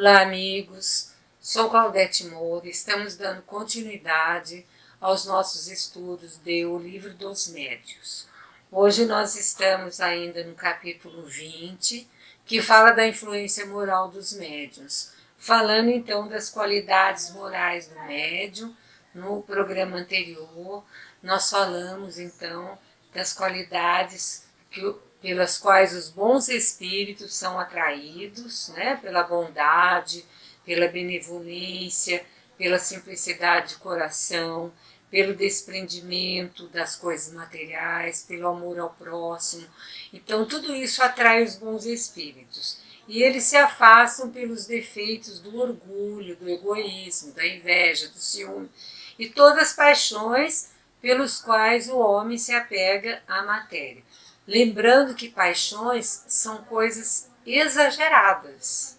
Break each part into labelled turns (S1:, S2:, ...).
S1: Olá, amigos. Sou Claudete Moura. Estamos dando continuidade aos nossos estudos de O Livro dos Médiuns. Hoje nós estamos ainda no capítulo 20, que fala da influência moral dos médiuns. Falando então das qualidades morais do médium. No programa anterior, nós falamos então das qualidades pelas quais os bons espíritos são atraídos, né? Pela bondade, pela benevolência, pela simplicidade de coração, pelo desprendimento das coisas materiais, pelo amor ao próximo. Então tudo isso atrai os bons espíritos. E eles se afastam pelos defeitos do orgulho, do egoísmo, da inveja, do ciúme e todas as paixões pelos quais o homem se apega à matéria. Lembrando que paixões são coisas exageradas,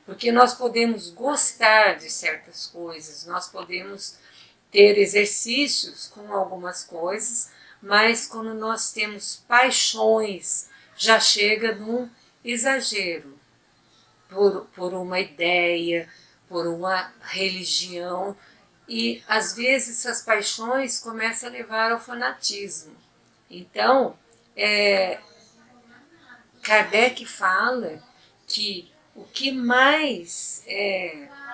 S1: porque nós podemos gostar de certas coisas, nós podemos ter exercícios com algumas coisas, mas quando nós temos paixões, já chega num exagero, por uma ideia, por uma religião, e às vezes essas paixões começam a levar ao fanatismo. Então, Kardec fala que o que mais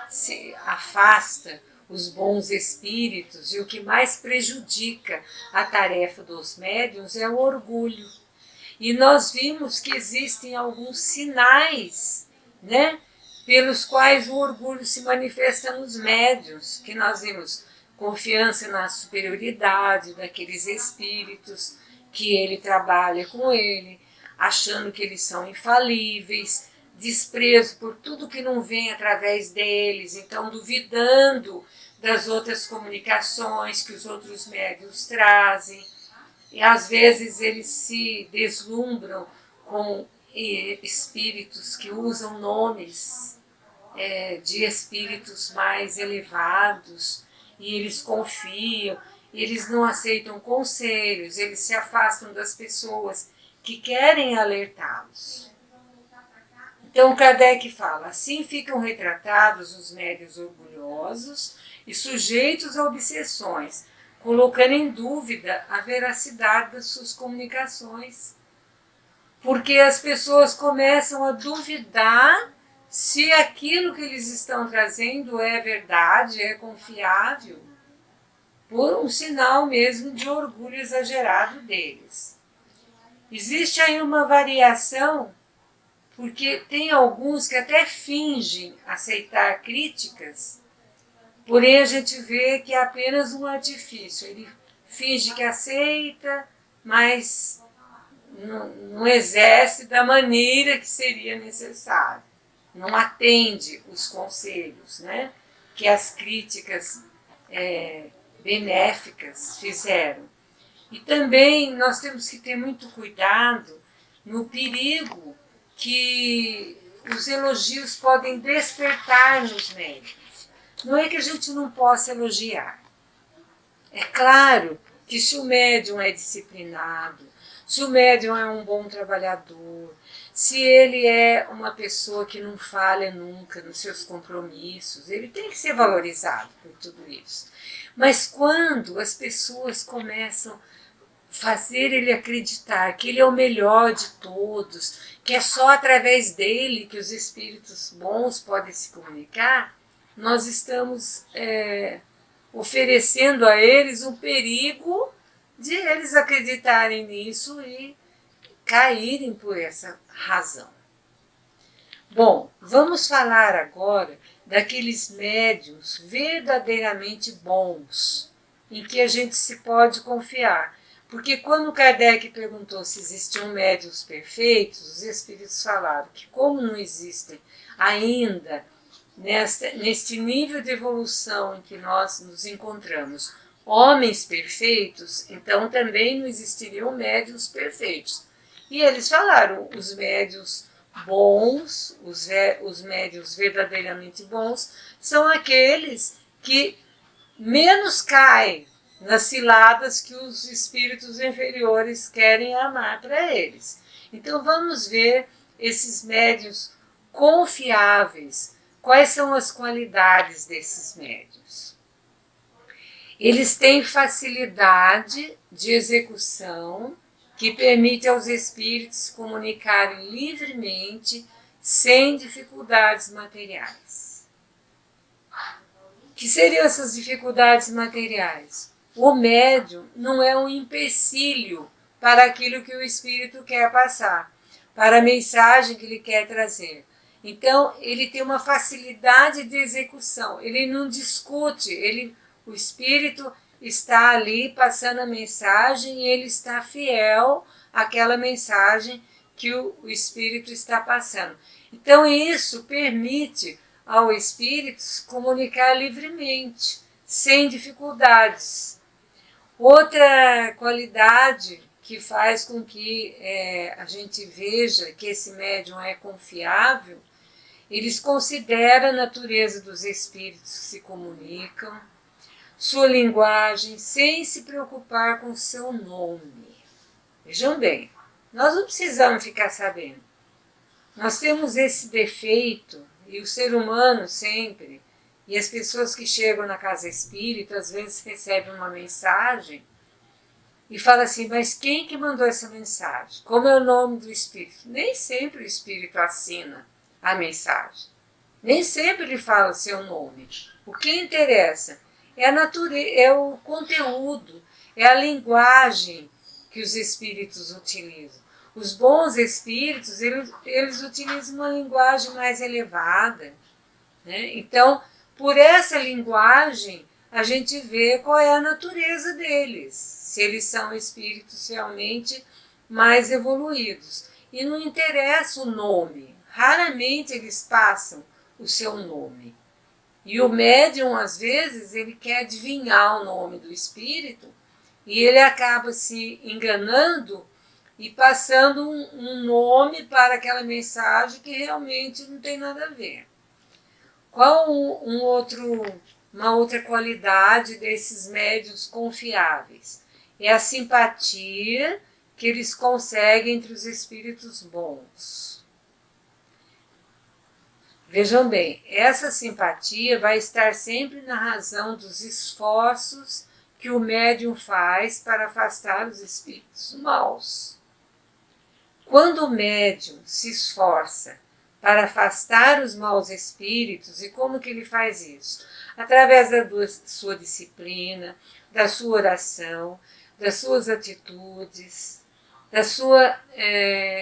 S1: se afasta os bons espíritos e o que mais prejudica a tarefa dos médiuns é o orgulho. E nós vimos que existem alguns sinais, né, pelos quais o orgulho se manifesta nos médiuns, que nós vimos confiança na superioridade daqueles espíritos, que ele trabalha com ele, achando que eles são infalíveis, desprezo por tudo que não vem através deles, então duvidando das outras comunicações que os outros médiuns trazem. E às vezes eles se deslumbram com espíritos que usam nomes de espíritos mais elevados, e eles confiam, e eles não aceitam conselhos, eles se afastam das pessoas que querem alertá-los. Então Kardec fala, assim ficam retratados os médiuns orgulhosos e sujeitos a obsessões, colocando em dúvida a veracidade das suas comunicações. Porque as pessoas começam a duvidar se aquilo que eles estão trazendo é verdade, é confiável, por um sinal mesmo de orgulho exagerado deles. Existe aí uma variação, porque tem alguns que até fingem aceitar críticas, porém a gente vê que é apenas um artifício. Ele finge que aceita, mas não exerce da maneira que seria necessário. Não atende os conselhos, né, que as críticas benéficas fizeram. E também nós temos que ter muito cuidado no perigo que os elogios podem despertar nos médiuns. Não é que a gente não possa elogiar. É claro que se o médium é disciplinado, se o médium é um bom trabalhador, se ele é uma pessoa que não falha nunca nos seus compromissos, ele tem que ser valorizado por tudo isso. Mas quando as pessoas começam a fazer ele acreditar que ele é o melhor de todos, que é só através dele que os espíritos bons podem se comunicar, nós estamos oferecendo a eles um perigo de eles acreditarem nisso e caírem por essa razão. Bom, vamos falar agora daqueles médiuns verdadeiramente bons, em que a gente se pode confiar. Porque quando Kardec perguntou se existiam médiuns perfeitos, os espíritos falaram que como não existem ainda neste nível de evolução em que nós nos encontramos homens perfeitos, então também não existiriam médiuns perfeitos. E eles falaram, os médiuns bons, os médiuns verdadeiramente bons, são aqueles que menos caem nas ciladas que os espíritos inferiores querem amar para eles. Então vamos ver esses médiuns confiáveis, Quais são as qualidades desses médiuns? Eles têm facilidade de execução que permite aos espíritos comunicarem livremente, sem dificuldades materiais. O que seriam essas dificuldades materiais? O médium não é um empecilho para aquilo que o espírito quer passar, para a mensagem que ele quer trazer. Então, ele tem uma facilidade de execução, ele não discute, o espírito está ali passando a mensagem e ele está fiel àquela mensagem que o espírito está passando. Então, isso permite ao espírito se comunicar livremente, sem dificuldades. Outra qualidade que faz com que a gente veja que esse médium é confiável, eles consideram a natureza dos espíritos que se comunicam, sua linguagem, sem se preocupar com seu nome. Vejam bem, nós não precisamos ficar sabendo. Nós temos esse defeito, e o ser humano sempre, e as pessoas que chegam na casa espírita, às vezes recebem uma mensagem e falam assim, mas quem que mandou essa mensagem? Como é o nome do espírito? Nem sempre o espírito assina a mensagem. Nem sempre ele fala seu nome. O que interessa é a natureza, é o conteúdo, é a linguagem que os espíritos utilizam. Os bons espíritos, eles utilizam uma linguagem mais elevada, né? Então, por essa linguagem, a gente vê qual é a natureza deles, se eles são espíritos realmente mais evoluídos. E não interessa o nome, raramente eles passam o seu nome. E o médium, às vezes, ele quer adivinhar o nome do espírito e ele acaba se enganando e passando um nome para aquela mensagem que realmente não tem nada a ver. Qual uma outra qualidade desses médiuns confiáveis? É a simpatia que eles conseguem entre os espíritos bons. Vejam bem, essa simpatia vai estar sempre na razão dos esforços que o médium faz para afastar os espíritos maus. Quando o médium se esforça para afastar os maus espíritos, e como que ele faz isso? Através da sua disciplina, da sua oração, das suas atitudes, da sua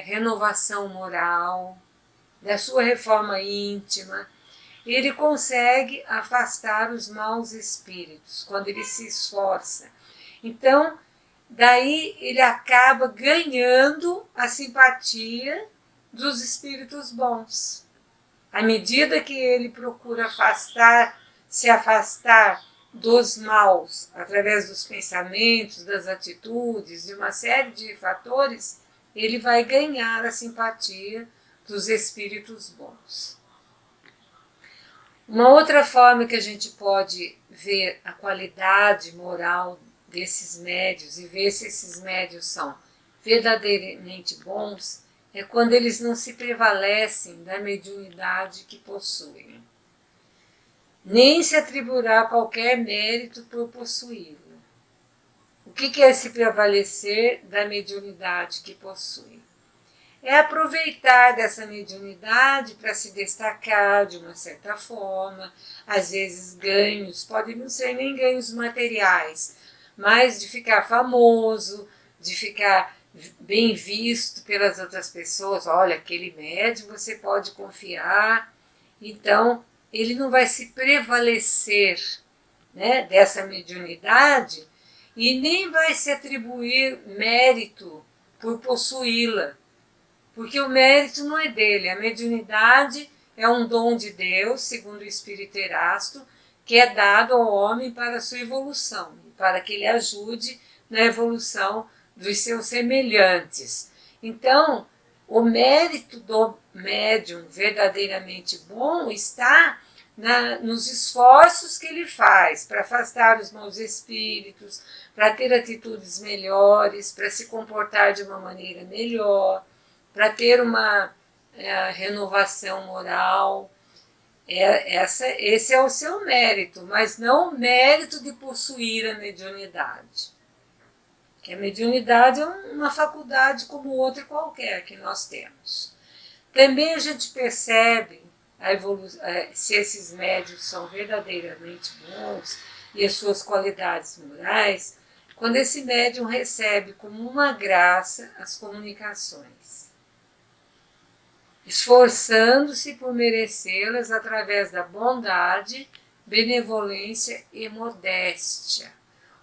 S1: renovação moral, da sua reforma íntima, ele consegue afastar os maus espíritos, quando ele se esforça. Então, daí ele acaba ganhando a simpatia dos espíritos bons. À medida que ele procura se afastar dos maus, através dos pensamentos, das atitudes, de uma série de fatores, ele vai ganhar a simpatia dos espíritos bons. Uma outra forma que a gente pode ver a qualidade moral desses médiuns e ver se esses médiuns são verdadeiramente bons é quando eles não se prevalecem da mediunidade que possuem, nem se atribuirá qualquer mérito por possuí-la. O que é se prevalecer da mediunidade que possui? É aproveitar dessa mediunidade para se destacar de uma certa forma, às vezes ganhos, podem não ser nem ganhos materiais, mas de ficar famoso, de ficar bem visto pelas outras pessoas. Olha, aquele médium você pode confiar. Então, ele não vai se prevalecer, né, dessa mediunidade e nem vai se atribuir mérito por possuí-la. Porque o mérito não é dele, a mediunidade é um dom de Deus, segundo o Espírito Erasto, que é dado ao homem para a sua evolução, para que ele ajude na evolução dos seus semelhantes. Então, o mérito do médium verdadeiramente bom está nos esforços que ele faz para afastar os maus espíritos, para ter atitudes melhores, para se comportar de uma maneira melhor, para ter uma renovação moral. Esse é o seu mérito, mas não o mérito de possuir a mediunidade. Que a mediunidade é uma faculdade como outra qualquer que nós temos. Também a gente percebe se esses médiuns são verdadeiramente bons e as suas qualidades morais, quando esse médium recebe como uma graça as comunicações, esforçando-se por merecê-las através da bondade, benevolência e modéstia.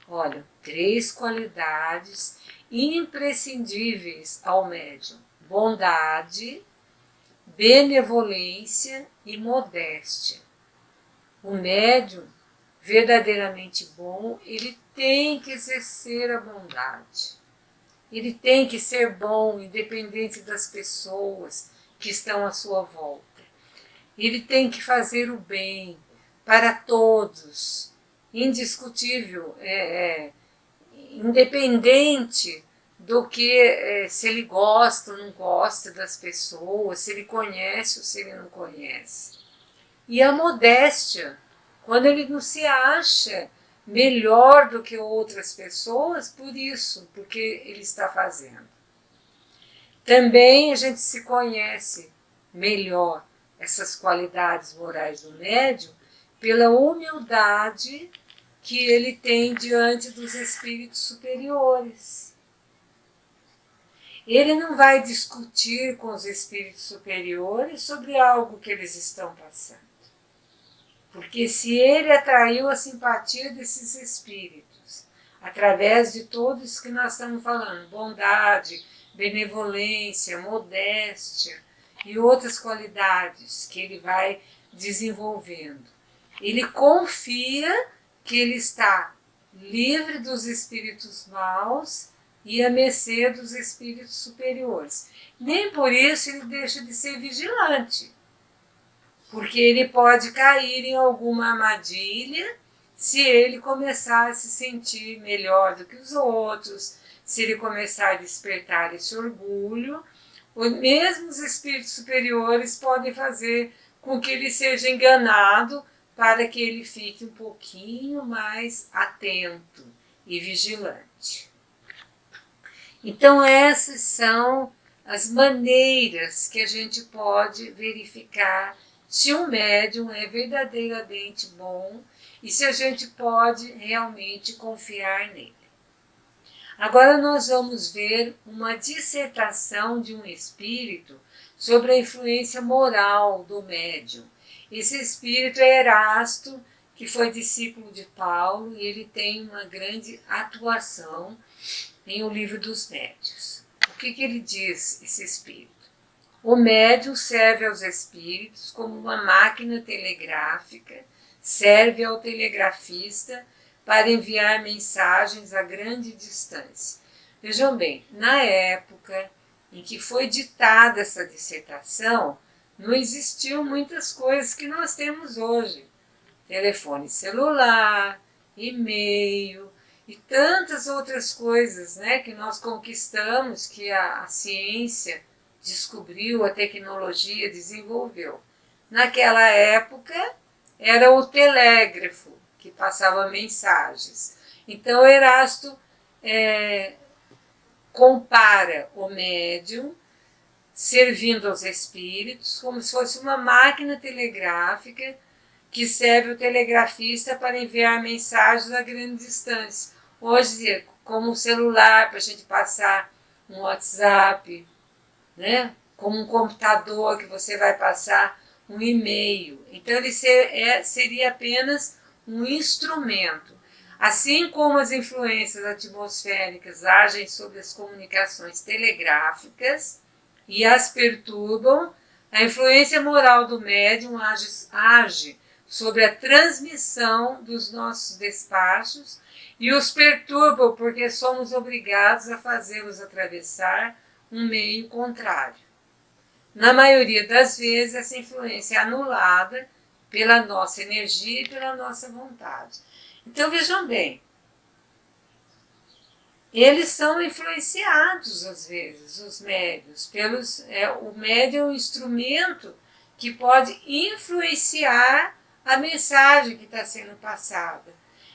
S1: Olha, 3 qualidades imprescindíveis ao médium: bondade, benevolência e modéstia. O médium verdadeiramente bom, ele tem que exercer a bondade. Ele tem que ser bom, independente das pessoas que estão à sua volta. Ele tem que fazer o bem para todos, indiscutível, independente do que se ele gosta ou não gosta das pessoas, se ele conhece ou se ele não conhece. E a modéstia, quando ele não se acha melhor do que outras pessoas por isso, porque ele está fazendo. Também a gente se conhece melhor essas qualidades morais do médium pela humildade que ele tem diante dos espíritos superiores. Ele não vai discutir com os espíritos superiores sobre algo que eles estão passando. Porque se ele atraiu a simpatia desses espíritos, através de todos que nós estamos falando, bondade, benevolência, modéstia e outras qualidades que ele vai desenvolvendo, ele confia que ele está livre dos espíritos maus e à mercê dos espíritos superiores. Nem por isso ele deixa de ser vigilante, porque ele pode cair em alguma armadilha se ele começar a se sentir melhor do que os outros, se ele começar a despertar esse orgulho. Mesmo os espíritos superiores podem fazer com que ele seja enganado para que ele fique um pouquinho mais atento e vigilante. Então essas são as maneiras que a gente pode verificar se um médium é verdadeiramente bom e se a gente pode realmente confiar nele. Agora nós vamos ver uma dissertação de um espírito sobre a influência moral do médium. Esse espírito é Erasto, que foi discípulo de Paulo, e ele tem uma grande atuação em O Livro dos Médiuns. O que ele diz, esse espírito? O médium serve aos espíritos como uma máquina telegráfica, serve ao telegrafista para enviar mensagens a grande distância. Vejam bem, na época em que foi ditada essa dissertação, não existiam muitas coisas que nós temos hoje. Telefone celular, e-mail e tantas outras coisas, né, que nós conquistamos, que a ciência descobriu, a tecnologia desenvolveu. Naquela época era o telégrafo que passava mensagens. Então Erasto compara o médium servindo aos espíritos como se fosse uma máquina telegráfica que serve o telegrafista para enviar mensagens a grande distância. Hoje, como um celular para a gente passar um WhatsApp, né? Como um computador que você vai passar um e-mail. Então ele seria apenas um instrumento. Assim como as influências atmosféricas agem sobre as comunicações telegráficas e as perturbam, a influência moral do médium age sobre a transmissão dos nossos despachos e os perturbam porque somos obrigados a fazê-los atravessar um meio contrário. Na maioria das vezes, essa influência é anulada pela nossa energia e pela nossa vontade. Então vejam bem, eles são influenciados às vezes, os médiuns, o médium é um instrumento que pode influenciar a mensagem que está sendo passada.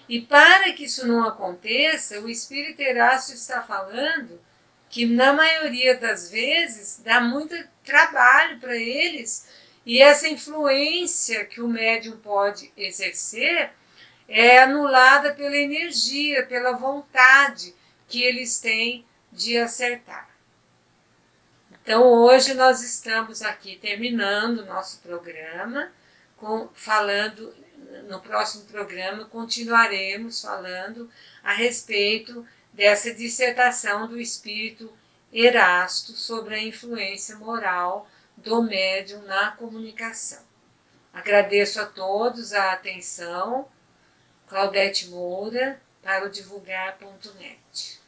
S1: E para que isso não aconteça, o Espírito Erasto está falando que na maioria das vezes dá muito trabalho para eles, e essa influência que o médium pode exercer é anulada pela energia, pela vontade que eles têm de acertar. Então hoje nós estamos aqui terminando o nosso programa, falando, no próximo programa continuaremos falando a respeito dessa dissertação do Espírito Erasto sobre a influência moral do médium na comunicação. Agradeço a todos a atenção. Claudete Moura, para o divulgar.net.